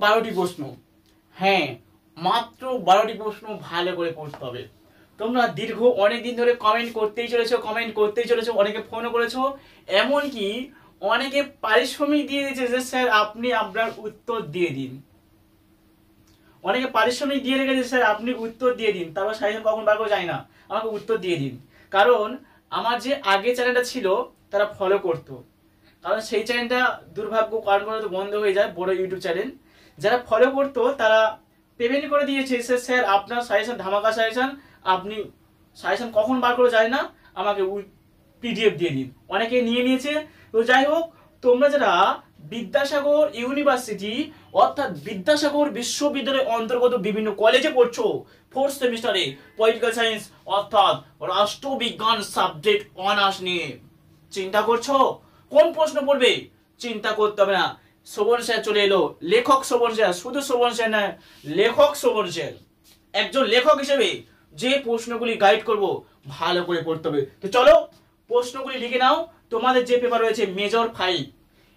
12টি প্রশ্ন। হ্যাঁ, মাত্র 12টি প্রশ্ন ভালো করে পড়তে হবে। তোমরা দীর্ঘ অনেকদিন ধরে কমেন্ট করতেই চলেছো, অনেকে ফোনও করেছো, এমনকি অনেকে পারিশ্রমিক দিয়ে দিয়েছে যে স্যার আপনি আপনার উত্তর দিয়ে দিন। অনেকে পারিশ্রমিক দিয়ে রেখেছে স্যার আপনি উত্তর দিয়ে দিন, তারপর সাজেশন কখন বার করে যায় না, আমাকে উত্তর দিয়ে দিন। কারণ আমার যে আগে চ্যানেলটা ছিল তারা ফলো করতো, কারণ সেই চ্যানেলটা দুর্ভাগ্য কারণ করে বন্ধ হয়ে যায়, বড় ইউটিউব চ্যানেল। যারা ফলো করতো তারা পেমেন্ট করে দিয়েছে স্যার আপনার সাজেশন ধামাকা সাজেশন, আপনি সাজেশন কখন বার করে যায় না, আমাকে পিডিএফ দিয়ে দিন। অনেকে নিয়ে নিয়েছে। তো যাই হোক, তোমরা যারা বিদ্যাসাগর ইউনিভার্সিটি অর্থাৎ বিদ্যাসাগর বিশ্ববিদ্যালয়ের অন্তর্গত বিভিন্ন কলেজে পড়ছো, ফোর্থ সেমিস্টারে পলিটিক্যাল সায়েন্স অর্থাৎ রাষ্ট্রবিজ্ঞান সাবজেক্ট অনার্স নিয়ে চিন্তা করছো কোন প্রশ্ন পড়বে, চিন্তা করতে হবে না। শোভন স্যার চলে এলো, লেখক শোভন স্যার, শুধু শোভন স্যার না, লেখক শোভন স্যার। একজন লেখক হিসেবে যে প্রশ্নগুলি গাইড করব ভালো করে পড়তে হবে। তো চলো প্রশ্নগুলি লিখে নাও। তোমাদের যে পেপার রয়েছে মেজর 5,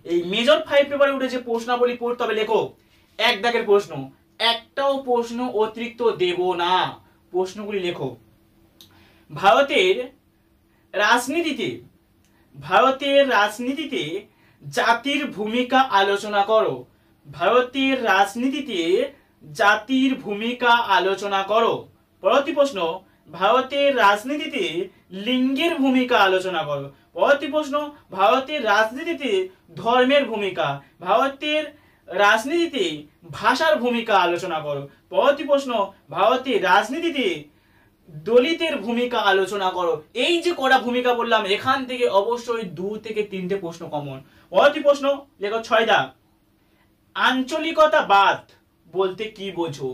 এই মেজর 5 পেপারে উঠে যে প্রশ্নাবলী পড়তে হবে লেখো। এক দাগের প্রশ্ন, একটাও প্রশ্ন অতিরিক্ত দেব না, প্রশ্নগুলি লেখো। ভারতের রাজনীতিতে জাতির ভূমিকা আলোচনা করো। ভারতের রাজনীতিতে জাতির ভূমিকা আলোচনা করো। পরবর্তী প্রশ্ন, ভারতের রাজনীতিতে লিঙ্গের ভূমিকা আলোচনা করো। পরবর্তী প্রশ্ন, ভারতের রাজনীতিতে ধর্মের ভূমিকা। ভারতের রাজনীতিতে ভাষার ভূমিকা আলোচনা করো। পরবর্তী প্রশ্ন, ভারতের রাজনীতিতে দলিতের ভূমিকা আলোচনা করো। এই যে কটা ভূমিকা বললাম, এখান থেকে অবশ্যই 2 থেকে 3টে প্রশ্ন কমন। পরবর্তী প্রশ্ন লেখো 6 দাগ, আঞ্চলিকতাবাদ বলতে কি বোঝো?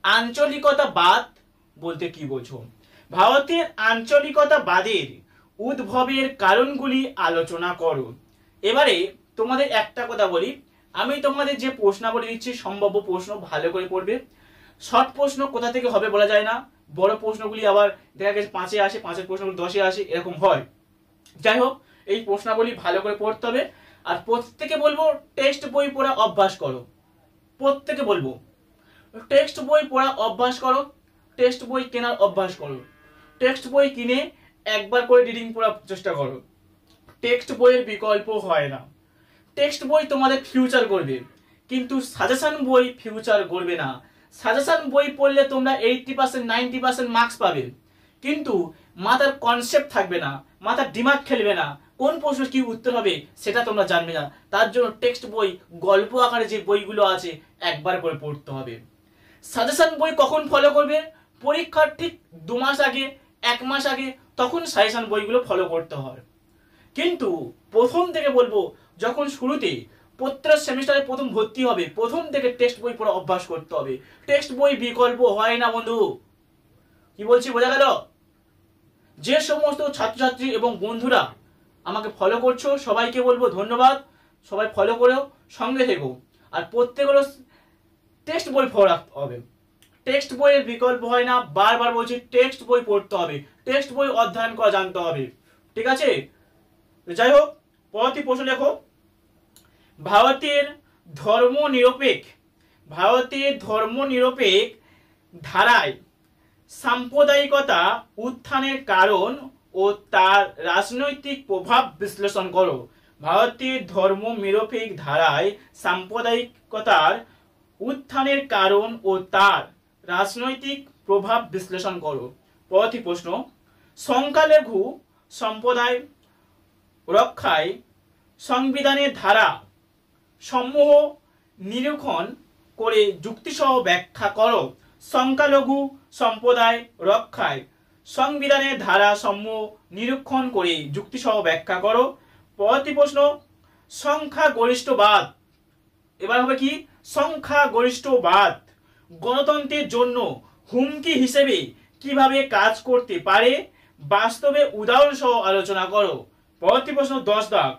আঞ্চলিকতাবাদ বলতে কি বোঝো? ভারতের আঞ্চলিকতাবাদের উদ্ভবের কারণগুলি আলোচনা করো। এবারে তোমাদের একটা কথা বলি, আমি তোমাদের যে প্রশ্নাবলী দিচ্ছি সম্ভাব্য প্রশ্ন ভালো করে পড়বে। শর্ট প্রশ্ন কোথা থেকে হবে বলা যায় না, বড় প্রশ্নগুলি আবার দেখা গেছে 5-এ আসে, 5-এর প্রশ্নগুলি 10-এ আসে, এরকম হয়। যাই হোক, এই প্রশ্নাবলী ভালো করে পড়তে হবে। আর প্রত্যেকে বলবো টেক্সট বই পড়া অভ্যাস করো। প্রত্যেকে বলবো টেক্সট বই পড়া অভ্যাস করো, টেক্সট বই কেনার অভ্যাস করো, টেক্সট বই কিনে একবার করে রিডিং পড়ার চেষ্টা করো। টেক্সট বইয়ের বিকল্প হয় না। টেক্সট বই তোমাদের ফিউচার করবে, কিন্তু সাজেশন বই ফিউচার করবে না। সাজেশন বই পড়লে তোমরা 80% 90% মার্কস পাবে, কিন্তু মাথার কনসেপ্ট থাকবে না, মাথার দিমাগ খেলবে না, কোন প্রশ্ন কি উত্তর হবে সেটা তোমরা জানবে না। তার জন্য টেক্সট বই গল্প আকারে যে বইগুলো আছে একবার করে পড়তে হবে। সাজেশন বই কখন ফলো করবে? পরীক্ষার ঠিক 2 মাস আগে, 1 মাস আগে, তখন সাজেশন বইগুলো ফলো করতে হয়। কিন্তু প্রথম থেকে বলবো, যখন শুরুতে প্রত্যেক সেমিস্টারে প্রথম ভর্তি হবে, প্রথম থেকে টেক্সট বই পড়া অভ্যাস করতে হবে। টেক্সট বই বিকল্প হয় না বন্ধু। কি বলছি বোঝা গেল? যে সমস্ত ছাত্রছাত্রী এবং বন্ধুরা আমাকে ফলো করছো সবাইকে বলবো ধন্যবাদ। সবাই ফলো করেও সঙ্গে থেকো। আর প্রত্যেকেরও টেক্সট বই পড়া হবে, টেক্সট বইয়ের বিকল্প হয় না। বারবার বলছি টেক্সট বই পড়তে হবে, টেক্সট বই অধ্যয়ন করা জানতে হবে, ঠিক আছে? যাই হোক, পরবর্তী প্রশ্ন লেখো, ভারতের ধর্মনিরপেক্ষ ধারায় সাম্প্রদায়িকতা উত্থানের কারণ ও তার রাজনৈতিক প্রভাব বিশ্লেষণ করো। ভারতের ধর্মনিরপেক্ষ ধারায় সাম্প্রদায়িকতার উত্থানের কারণ ও তার রাজনৈতিক প্রভাব বিশ্লেষণ করো। পরবর্তী প্রশ্ন, সংখ্যালঘু সম্প্রদায় রক্ষায় সংবিধানের ধারা সমূহ নিরীক্ষণ করে যুক্তিসহ ব্যাখ্যা করো। সংখ্যালঘু সম্প্রদায় রক্ষায় সংবিধানের ধারা সমূহ নিরীক্ষণ করে যুক্তিসহ ব্যাখ্যা করো। পরবর্তী প্রশ্ন, সংখ্যাগরিষ্ঠবাদ, এবার হবে কি? সংখ্যাগরিষ্ঠবাদ গণতন্ত্রের জন্য হুমকি হিসেবে কিভাবে কাজ করতে পারে, বাস্তবে উদাহরণ সহ আলোচনা করো। পরবর্তী প্রশ্ন 10 দাগ,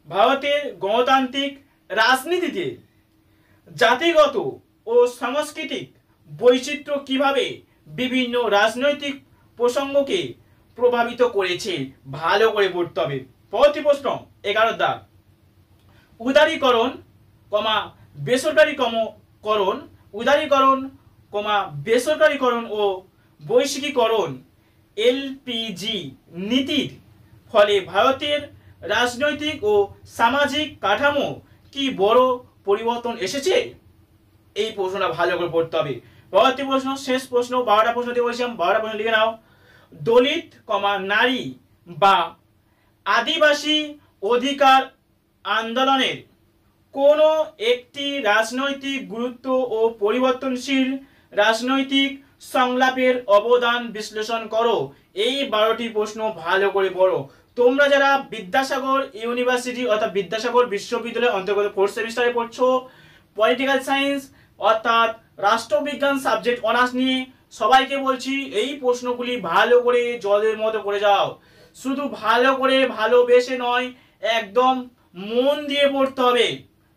ভারতের গণতান্ত্রিক রাজনীতিতে জাতিগত ও সাংস্কৃতিক বৈচিত্র্য কিভাবে বিভিন্ন রাজনৈতিক প্রসঙ্গকে প্রভাবিত করেছে, ভালো করে পড়তে হবে। পরবর্তী প্রশ্ন 11 দাগ, উদারীকরণ, বেসরকারি করণ, উদারীকরণ, বেসরকারীকরণ ও বৈশ্বিকীকরণ এলপিজি নীতির ফলে ভারতের রাজনৈতিক ও সামাজিক কাঠামো কি বড় পরিবর্তন এসেছে? এই প্রশ্নটা ভালো করে পড়তে হবে। পরবর্তী প্রশ্ন, শেষ প্রশ্ন, 12টা প্রশ্ন দিয়ে বলছিলাম, 12টা প্রশ্ন লিখে নাও। দলিত, নারী বা আদিবাসী অধিকার আন্দোলনের কোন একটি রাজনৈতিক গুরুত্ব ও পরিবর্তনশীল রাজনৈতিক সংলাপের অবদান বিশ্লেষণ করো। এই 12টি প্রশ্ন ভালো করে পড়ো। তোমরা যারা বিদ্যাসাগর ইউনিভার্সিটি অর্থাৎ বিদ্যাসাগর বিশ্ববিদ্যালয়ের অন্তর্গত 4th সেমিস্টারে পড়ছো, পলিটিক্যাল সায়েন্স অর্থাৎ রাষ্ট্রবিজ্ঞান সাবজেক্ট অনার্স নিয়ে, সবাইকে বলছি এই প্রশ্নগুলি ভালো করে জলের মতো করে যাও। শুধু ভালো করে ভালোবেসে নয়, একদম মন দিয়ে পড়তে হবে,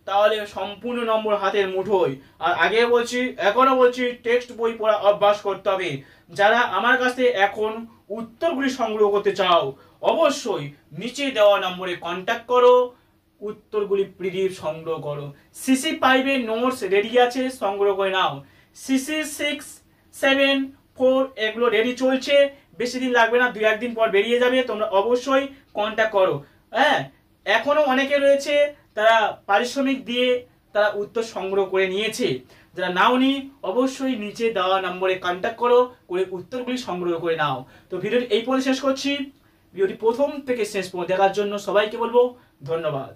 তাহলে সম্পূর্ণ নম্বর হাতের মুঠোয়। আর আগে বলছি, এখনো বলছি, টেক্সট বই পড়া অভ্যাস করতে হবে। যারা আমার কাছে এখন উত্তরগুলি সংগ্রহ করতে চাও, অবশ্যই নিচে দেওয়া নম্বরে কন্ট্যাক্ট করো, উত্তরগুলি পিডিএফ সংগ্রহ করো। সিসি 5 এর নোটস রেডি আছে, সংগ্রহ করে নাও। সিসি 6, 7, 4 এগুলো রেডি চলছে, বেশি দিন লাগবে না, 2-1 দিন পর বেরিয়ে যাবে। তোমরা অবশ্যই কন্ট্যাক্ট করো। হ্যাঁ, এখনো অনেকে রয়েছে তারা পারিশ্রমিক দিয়ে তারা উত্তর সংগ্রহ করে নিয়েছে। যারা নাওনি, অবশ্যই নিচে দেওয়া নম্বরে কন্ট্যাক্ট করো, করে উত্তরগুলি সংগ্রহ করে নাও। তো ভিডিওটি এই পর্যন্ত শেষ করছি। ভিডিওটি প্রথম থেকে শেষ পর্যন্ত দেখার জন্য সবাইকে বলবো ধন্যবাদ।